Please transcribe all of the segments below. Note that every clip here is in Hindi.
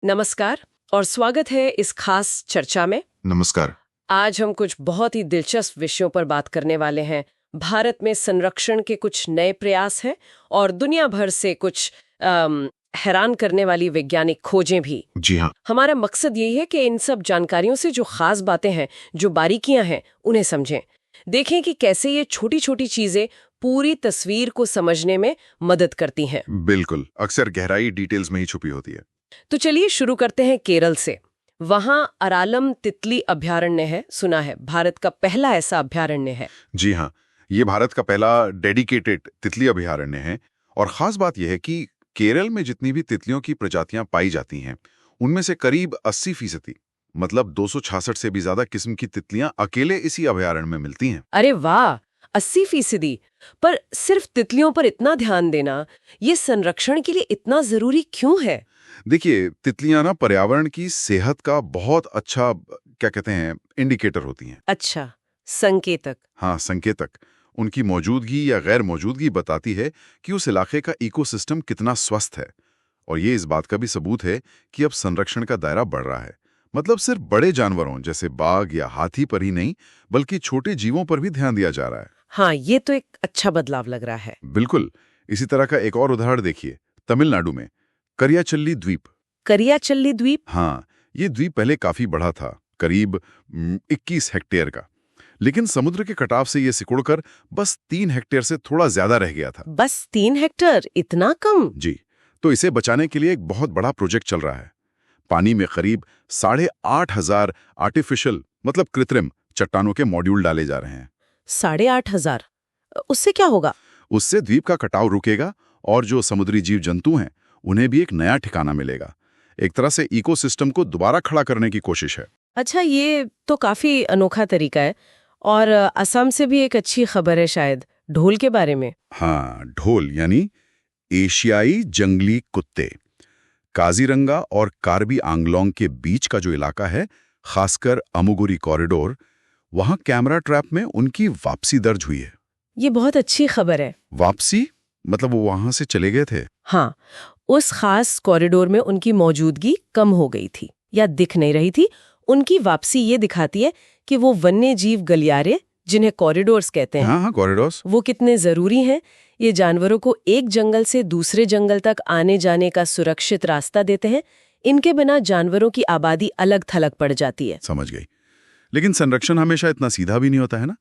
नमस्कार और स्वागत है इस खास चर्चा में। नमस्कार। आज हम कुछ बहुत ही दिलचस्प विषयों पर बात करने वाले हैं। भारत में संरक्षण के कुछ नए प्रयास हैं और दुनिया भर से कुछ हैरान करने वाली वैज्ञानिक खोजें भी। जी हाँ। हमारा मकसद यही है कि इन सब जानकारियों से जो खास बातें हैं, जो बारीकियां हैं, उन्हें समझें। देखें कि कैसे ये छोटी छोटी चीजें पूरी तस्वीर को समझने में मदद करती हैं। बिल्कुल, अक्सर गहराई डिटेल्स में ही छुपी होती है। तो चलिए शुरू करते हैं केरल से। वहां अरालम तितली अभयारण्य है, सुना है, भारत का पहला ऐसा अभयारण्य है। जी हाँ, ये भारत का पहला डेडिकेटेड तितली अभयारण्य है और खास बात यह है कि केरल में जितनी भी तितलियों की प्रजातियां पाई जाती हैं, उनमें से करीब 80%, मतलब 266 से भी ज्यादा किस्म की तितलियां अकेले इसी अभयारण्य में मिलती हैं। अरे वाह, 80%! पर सिर्फ तितलियों पर इतना ध्यान देना, ये संरक्षण के लिए इतना जरूरी क्यों है? देखिए, तितलियां ना पर्यावरण की सेहत का बहुत अच्छा क्या कहते हैं इंडिकेटर होती हैं। अच्छा, संकेतक। हाँ, संकेतक। उनकी मौजूदगी या गैर मौजूदगी बताती है कि उस इलाके का इकोसिस्टम कितना स्वस्थ है। और ये इस बात का भी सबूत है कि अब संरक्षण का दायरा बढ़ रहा है। मतलब सिर्फ बड़े जानवरों जैसे बाघ या हाथी पर ही नहीं, बल्कि छोटे जीवों पर भी ध्यान दिया जा रहा है। हाँ, ये तो एक अच्छा बदलाव लग रहा है। बिल्कुल। इसी तरह का एक और उदाहरण देखिए, तमिलनाडु में करियाचल्ली द्वीप। करियाचल्ली द्वीप? हाँ, ये द्वीप पहले काफी बड़ा था, करीब 21 हेक्टेयर का। लेकिन समुद्र के कटाव से ये सिकुड़कर बस 3 हेक्टेयर से थोड़ा ज्यादा रह गया था। बस 3 हेक्टेयर? इतना कम? जी, तो इसे बचाने के लिए एक बहुत बड़ा प्रोजेक्ट चल रहा है। पानी में करीब 8,500 आर्टिफिशियल मतलब कृत्रिम चट्टानों के मॉड्यूल डाले जा रहे हैं। 8,500? उससे क्या होगा? उससे द्वीप का कटाव रुकेगा और जो समुद्री जीव जंतु हैं, उन्हें भी एक नया ठिकाना मिलेगा। एक तरह से इकोसिस्टम को दोबारा खड़ा करने की कोशिश है। अच्छा, ये तो काफी अनोखा तरीका है। और असम से भी एक अच्छी खबर है शायद, ढोल के बारे में। हाँ, ढोल यानी एशियाई जंगली कुत्ते। काजीरंगा और कार्बी आंगलोंग के बीच का जो इलाका है, खासकर अमुगुरी कॉरिडोर, वहां कैमरा ट्रैप में उनकी वापसी दर्ज हुई है। ये बहुत अच्छी खबर है। वापसी मतलब वो वहां से चले गए थे? हाँ, उस खास कॉरिडोर में उनकी मौजूदगी कम हो गई थी या दिख नहीं रही थी। उनकी वापसी ये दिखाती है कि वो वन्य जीव गलियारे, जिन्हें कॉरिडोर्स कहते हैं, हाँ, कॉरिडोर्स, वो कितने जरूरी हैं। ये जानवरों को एक जंगल से दूसरे जंगल तक आने जाने का सुरक्षित रास्ता देते हैं। इनके बिना जानवरों की आबादी अलग थलग पड़ जाती है। समझ गई। लेकिन संरक्षण हमेशा इतना सीधा भी नहीं होता है ना।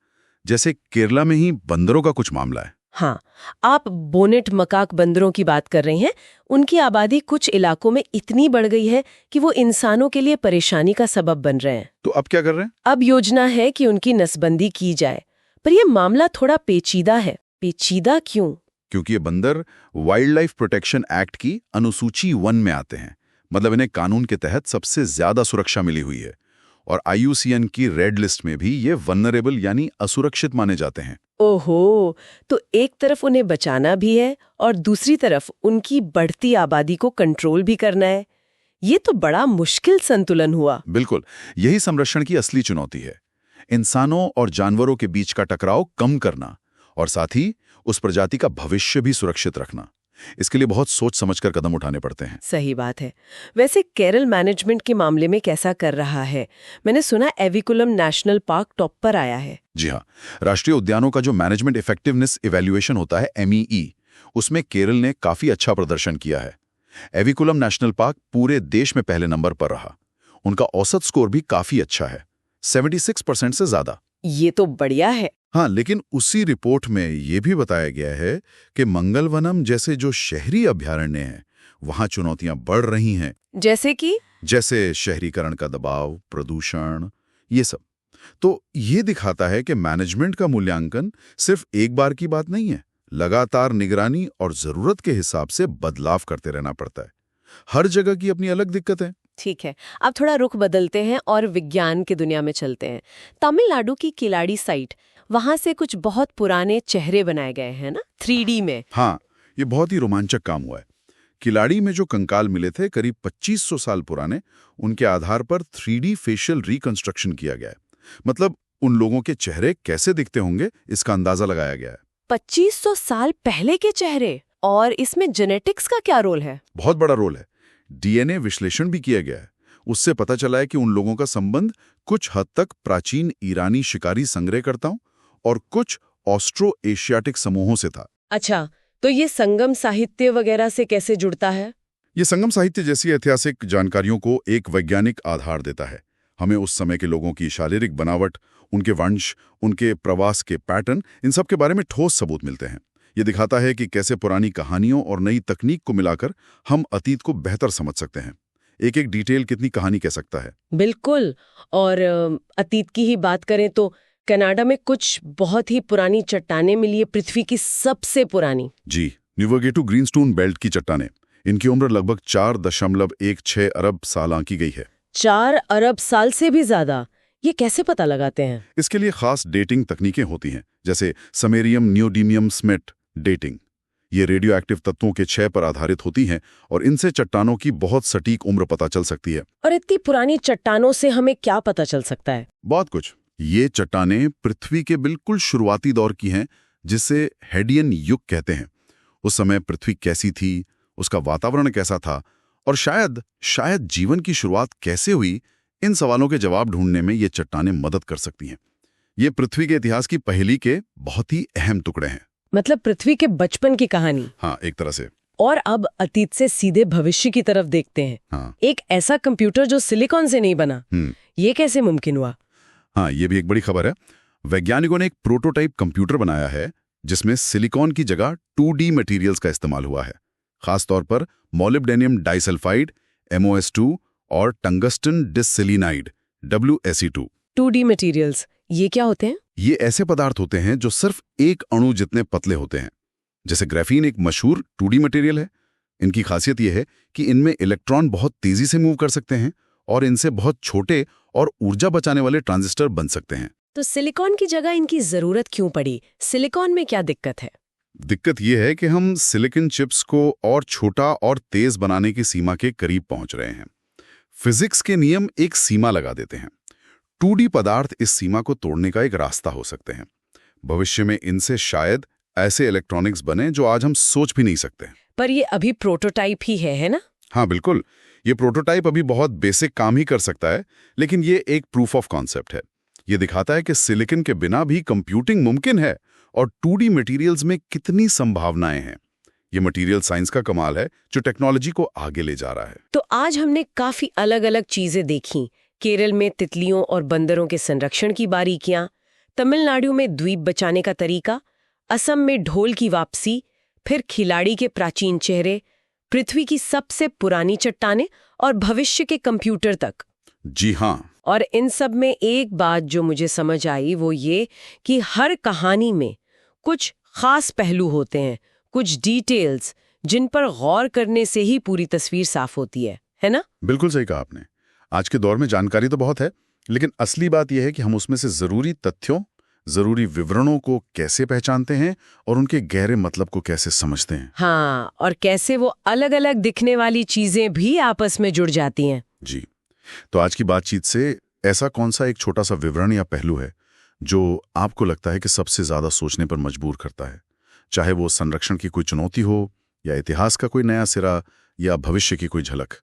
जैसे केरला में ही बंदरों का कुछ मामला है। हाँ, आप बोनेट मकाक बंदरों की बात कर रही हैं। उनकी आबादी कुछ इलाकों में इतनी बढ़ गई है कि वो इंसानों के लिए परेशानी का सबब बन रहे हैं। तो अब क्या कर रहे हैं? अब योजना है कि उनकी नसबंदी की जाए, पर यह मामला थोड़ा पेचीदा है। पेचीदा क्यों? क्योंकि ये बंदर वाइल्ड लाइफ प्रोटेक्शन एक्ट की अनुसूची 1 में आते हैं। मतलब इन्हें कानून के तहत सबसे ज्यादा सुरक्षा मिली हुई है और IUCN की रेड लिस्ट में भी ये वल्नरेबल यानी असुरक्षित माने जाते हैं। ओहो, तो एक तरफ उन्हें बचाना भी है और दूसरी तरफ उनकी बढ़ती आबादी को कंट्रोल भी करना है। ये तो बड़ा मुश्किल संतुलन हुआ। बिल्कुल, यही संरक्षण की असली चुनौती है। इंसानों और जानवरों के बीच का टकराव कम करना और साथ ही उस प्रजाति का भविष्य भी सुरक्षित रखना। इसके लिए बहुत सोच समझकर कदम उठाने पड़ते हैं। सही बात है। वैसे केरल मैनेजमेंट के मामले में कैसा कर रहा है? मैंने सुना एविकुलम नेशनल पार्क टॉप पर आया है। जी हाँ, राष्ट्रीय उद्यानों का जो मैनेजमेंट इफेक्टिवनेस इवैल्यूएशन होता है MEE, उसमें केरल ने काफी अच्छा प्रदर्शन किया है। एविकुलम नेशनल पार्क पूरे देश में पहले नंबर पर रहा। उनका औसत स्कोर भी काफी अच्छा है, 76% से ज्यादा। ये तो बढ़िया है। हाँ, लेकिन उसी रिपोर्ट में ये भी बताया गया है कि मंगलवनम जैसे जो शहरी अभयारण्य हैं, वहां चुनौतियां बढ़ रही हैं। जैसे कि? जैसे शहरीकरण का दबाव, प्रदूषण, ये सब। तो ये दिखाता है कि मैनेजमेंट का मूल्यांकन सिर्फ एक बार की बात नहीं है। लगातार निगरानी और जरूरत के हिसाब से बदलाव करते रहना पड़ता है। हर जगह की अपनी अलग दिक्कत है। ठीक है, अब थोड़ा रुख बदलते हैं और विज्ञान की दुनिया में चलते हैं। तमिलनाडु की किलाड़ी साइट, वहां से कुछ बहुत पुराने चेहरे बनाए गए हैं ना, 3D में। हाँ, ये बहुत ही रोमांचक काम हुआ है। किलाड़ी में जो कंकाल मिले थे करीब 2500 साल पुराने, उनके आधार पर 3D फेशियल रिकंस्ट्रक्शन किया गया है। मतलब उन लोगों के चेहरे कैसे दिखते होंगे, इसका अंदाजा लगाया गया है। 2500 साल पहले के चेहरे? और इसमें जेनेटिक्स का क्या रोल है? बहुत बड़ा रोल है। डीएनए विश्लेषण भी किया गया है। उससे पता चला है कि उन लोगों का संबंध कुछ हद तक प्राचीन ईरानी शिकारी संग्रहकर्ताओं और कुछ ऑस्ट्रो एशियाटिक समूहों से था। अच्छा, तो ये संगम साहित्य वगैरह से कैसे जुड़ता है? ये संगम साहित्य जैसी ऐतिहासिक जानकारियों को एक वैज्ञानिक आधार देता है। हमें उस समय के लोगों की शारीरिक बनावट, उनके वंश, उनके प्रवास के पैटर्न, इन सब के बारे में ठोस सबूत मिलते हैं। ये दिखाता है कि कैसे पुरानी कहानियों और नई तकनीक को मिलाकर हम अतीत को बेहतर समझ सकते हैं। एक एक डिटेल कितनी कहानी कह सकता है। बिल्कुल। और अतीत की ही बात करें तो कनाडा में कुछ बहुत ही पुरानी चट्टानें मिली है, पृथ्वी की सबसे पुरानी। जी, न्यूवोगेटू ग्रीनस्टोन बेल्ट की चट्टानें। इनकी उम्र लगभग 4.16 अरब साल आंकी गई है। 4 अरब साल से भी ज्यादा। ये कैसे पता लगाते हैं? इसके लिए खास डेटिंग तकनीकें होती हैं, जैसे समेरियम न्यूडीमियम स्मिट डेटिंग। ये रेडियो एक्टिव तत्वों के क्षय पर आधारित होती हैं और इनसे चट्टानों की बहुत सटीक उम्र पता चल सकती है। और इतनी पुरानी चट्टानों से हमें क्या पता चल सकता है? बहुत कुछ। ये चट्टानें पृथ्वी के बिल्कुल शुरुआती दौर की हैं, जिसे हेडियन युग कहते हैं। उस समय पृथ्वी कैसी थी, उसका वातावरण कैसा था और शायद जीवन की शुरुआत कैसे हुई, इन सवालों के जवाब ढूंढने में ये चट्टानें मदद कर सकती हैं। ये पृथ्वी के इतिहास की पहेली के बहुत ही अहम टुकड़े हैं। मतलब पृथ्वी के बचपन की कहानी। हाँ, एक तरह से। और अब अतीत से सीधे भविष्य की तरफ देखते हैं। हाँ। एक ऐसा कंप्यूटर जो सिलिकॉन से नहीं बना, ये कैसे मुमकिन हुआ? हाँ, ये भी एक बड़ी खबर है। वैज्ञानिकों ने एक प्रोटोटाइप कंप्यूटर बनाया है जिसमें सिलिकॉन की जगह 2D मटेरियल्स का इस्तेमाल हुआ है। खासतौर पर मोलिब्डेनियम डाइसल्फाइड MOS2 और टंगस्टन डिससेलिनाइड WSE2। 2D मटेरियल्स, ये क्या होते हैं? ये ऐसे पदार्थ होते हैं जो सिर्फ एक अणु जितने पतले होते हैं। जैसे ग्राफीन एक मशहूर 2D मटेरियल है। इनकी खासियत यह है कि इनमें इलेक्ट्रॉन बहुत तेजी से मूव कर सकते हैं और इनसे बहुत छोटे और ऊर्जा बचाने वाले ट्रांजिस्टर बन सकते हैं। तो सिलिकॉन की जगह इनकी जरूरत क्यों पड़ी? सिलिकॉन में क्या दिक्कत है? दिक्कत यह है कि हम सिलिकॉन चिप्स को और छोटा और तेज बनाने की सीमा के करीब पहुंच रहे हैं। फिजिक्स के नियम एक सीमा लगा देते हैं। 2D पदार्थ इस सीमा को तोड़ने का एक रास्ता हो सकते हैं। भविष्य में इनसे शायद ऐसे इलेक्ट्रॉनिक्स बने जो आज हम सोच भी नहीं सकते। पर ये अभी प्रोटोटाइप ही है ना? हाँ, बिल्कुल। ये प्रोटोटाइप अभी बहुत बेसिक काम ही कर सकता है, लेकिन ये एक प्रूफ ऑफ कॉन्सेप्ट है। ये दिखाता है कि सिलिकॉन के बिना भी कंप्यूटिंग मुमकिन है और 2D मटेरियल्स में कितनी संभावनाएं हैं। ये मटेरियल साइंस का कमाल है जो टेक्नोलॉजी को आगे ले जा रहा है। तो आज हमने काफी अलग-अलग चीजें देखी। केरल में तितलियों और बंदरों के संरक्षण की बारीकियां, तमिलनाडु में द्वीप बचाने का तरीका, असम में ढोल की वापसी, फिर खिलाड़ी के प्राचीन चेहरे, पृथ्वी की सबसे पुरानी चट्टानें और भविष्य के कंप्यूटर तक। जी हाँ। और इन सब में एक बात जो मुझे समझ आई वो ये कि हर कहानी में कुछ खास पहलू होते हैं, कुछ डिटेल्स जिन पर गौर करने से ही पूरी तस्वीर साफ होती है ना? बिल्कुल सही कहा आपने। आज के दौर में जानकारी तो बहुत है, लेकिन असली बात यह है कि हम उसमें से जरूरी तथ्यों, जरूरी विवरणों को कैसे पहचानते हैं और उनके गहरे मतलब को कैसे समझते हैं। हाँ, और कैसे वो अलग अलग दिखने वाली चीजें भी आपस में जुड़ जाती हैं। जी, तो आज की बातचीत से ऐसा कौन सा एक छोटा सा विवरण या पहलू है जो आपको लगता है कि सबसे ज्यादा सोचने पर मजबूर करता है, चाहे वो संरक्षण की कोई चुनौती हो या इतिहास का कोई नया सिरा या भविष्य की कोई झलक?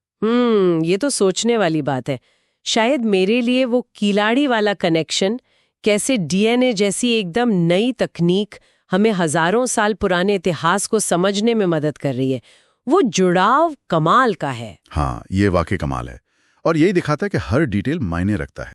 ये तो सोचने वाली बात है। शायद मेरे लिए वो खिलाड़ी वाला कनेक्शन, कैसे डीएनए जैसी एकदम नई तकनीक हमें हजारों साल पुराने इतिहास को समझने में मदद कर रही है। वो जुड़ाव कमाल का है। हाँ, ये वाकई कमाल है और यही दिखाता है कि हर डिटेल मायने रखता है।